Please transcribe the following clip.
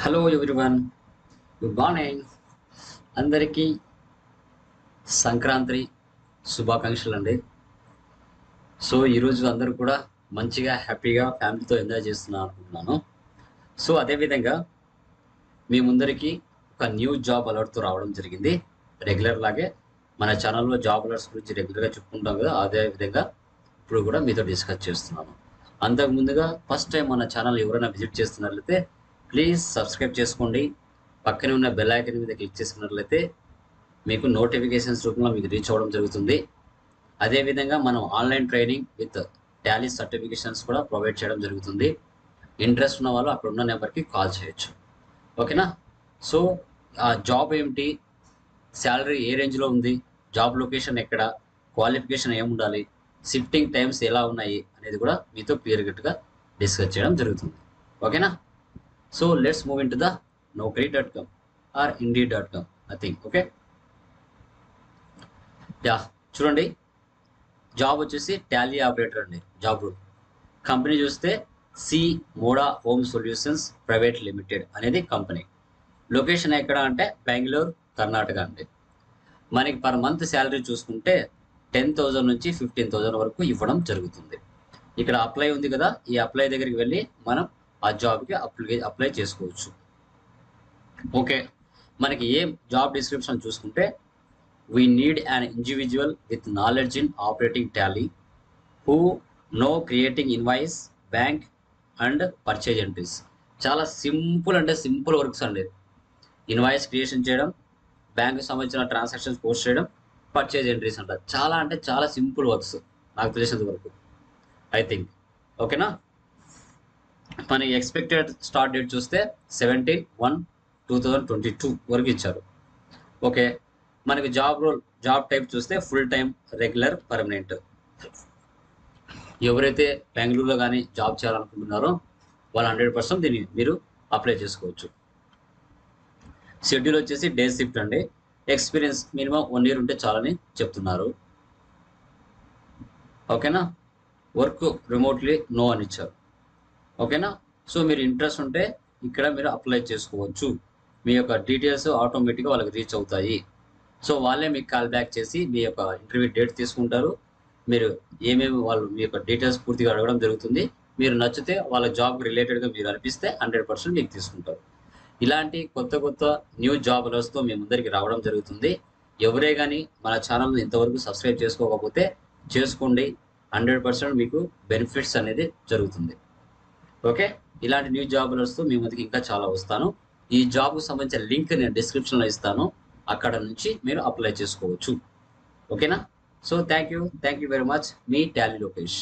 Hello everyone, good morning. అందరికీ సంక్రాంతి శుభాకాంక్షలు అండి. సో ఈరోజు అందరూ కూడా మంచిగా హ్యాపీగా ఫ్యామిలీతో ఎంజాయ్ చేస్తున్నారు అనుకుంటున్నాను. సో అదేవిధంగా మీ ముందరికి ఒక న్యూ జాబ్ అలర్ట్తో రావడం జరిగింది. రెగ్యులర్ లాగే మన ఛానల్లో జాబ్ అలర్ట్స్ గురించి రెగ్యులర్గా చెప్పుకుంటాం కదా, అదే విధంగా ఇప్పుడు కూడా మీతో డిస్కస్ చేస్తున్నాను. అంతకు ముందుగా ఫస్ట్ టైం మన ఛానల్ ఎవరైనా విజిట్ చేస్తున్నట్లయితే ప్లీజ్ సబ్స్క్రైబ్ చేసుకోండి. పక్కనే ఉన్న బెల్ ఐకాన్ మీద క్లిక్ చేసుకున్నట్లయితే మీకు నోటిఫికేషన్స్ రూపంలో మీకు రీచ్ అవ్వడం జరుగుతుంది. అదేవిధంగా మనం online training with Tally certifications కూడా ప్రొవైడ్ చేయడం జరుగుతుంది. ఇంట్రెస్ట్ ఉన్న వాళ్ళు అక్కడ ఉన్న నెంబర్కి కాల్ చేయొచ్చు. ఓకేనా? సో ఆ జాబ్ ఏమిటి, శాలరీ ఏ రేంజ్లో ఉంది, జాబ్ లొకేషన్ ఎక్కడ, క్వాలిఫికేషన్ ఏముండాలి, షిఫ్టింగ్ టైమ్స్ ఎలా ఉన్నాయి అనేది కూడా మీతో క్లియర్ కట్గా డిస్కస్ చేయడం జరుగుతుంది. ఓకేనా? So let's move into the naukri.com or indeed.com, I think. Okay, yeah చూడండి, జాబ్ వచ్చేసి టాలీ ఆపరేటర్ అండి. జాబ్ రోల్ కంపెనీ చూస్తే సి మోడా హోమ్ సొల్యూషన్స్ ప్రైవేట్ లిమిటెడ్ అనేది కంపెనీ. లొకేషన్ ఎక్కడ అంటే బెంగళూరు, కర్ణాటక అండి. మనకి పర్ మంత్ శాలరీ చూసుకుంటే 10,000 నుంచి 15,000 వరకు ఇవ్వడం జరుగుతుంది. ఇక్కడ అప్లై ఉంది కదా, ఈ అప్లై దగ్గరికి వెళ్ళి మనం ఆ జాబ్కి అప్లై చేసుకోవచ్చు. ఓకే, మనకి ఏ జాబ్ డిస్క్రిప్షన్ చూసుకుంటే we need an individual with knowledge in operating Tally who know creating invoice, bank and purchase entries. చాలా సింపుల్ అంటే సింపుల్ వర్క్స్ అండి. ఇన్వాయిస్ క్రియేషన్ చేయడం, బ్యాంకు సంబంధించిన ట్రాన్సాక్షన్స్ పోస్ట్ చేయడం, పర్చేజ్ ఎంట్రీస్ అంట. చాలా అంటే చాలా సింపుల్ వర్క్స్ నాకు తెలిసినంత వరకు, ఐ థింక్. ఓకేనా? మన ఎక్స్పెక్టెడ్ స్టార్ట్ డేట్ చూస్తే 17/1/2022 వరకు ఇచ్చారు. ఓకే, మనకి జాబ్ టైప్ చూస్తే ఫుల్ టైం, రెగ్యులర్, పర్మనెంట్. ఎవరైతే బెంగళూరులో కానీ జాబ్ చేయాలనుకుంటున్నారో వాళ్ళు 100% దీన్ని మీరు అప్లై చేసుకోవచ్చు. షెడ్యూల్ వచ్చేసి డే షిఫ్ట్ అండి. ఎక్స్పీరియన్స్ మినిమం 1 year ఉంటే చాలని చెప్తున్నారు. ఓకేనా? వర్క్ రిమోట్లీ నో అని ఇచ్చారు. ఓకేనా? సో మీరు ఇంట్రెస్ట్ ఉంటే ఇక్కడ మీరు అప్లై చేసుకోవచ్చు. మీ యొక్క డీటెయిల్స్ ఆటోమేటిక్గా వాళ్ళకి రీచ్ అవుతాయి. సో వాళ్ళే మీకు కాల్ బ్యాక్ చేసి మీ యొక్క ఇంటర్వ్యూ డేట్ తీసుకుంటారు. మీరు ఏమేమి వాళ్ళు మీ యొక్క డీటెయిల్స్ పూర్తిగా అడగడం జరుగుతుంది. మీరు నచ్చితే వాళ్ళ జాబ్ రిలేటెడ్గా మీరు అనిపిస్తే 100% మీకు తీసుకుంటారు. ఇలాంటి కొత్త న్యూ జాబ్ అలర్ట్స్తో మీ ముందరికి రావడం జరుగుతుంది. ఎవరే కానీ మన ఛానల్ని ఇంతవరకు సబ్స్క్రైబ్ చేసుకోకపోతే చేసుకోండి. 100% మీకు బెనిఫిట్స్ అనేది జరుగుతుంది. ఓకే, ఇలాంటి న్యూ జాబ్ అలర్ట్స్తో మీ ముందుకి ఇంకా చాలా వస్తాను. ఈ జాబ్కు సంబంధించిన లింక్ నేను డిస్క్రిప్షన్లో ఇస్తాను, అక్కడ నుంచి మీరు అప్లై చేసుకోవచ్చు. ఓకేనా? So thank you very much. Me Tally Lokesh.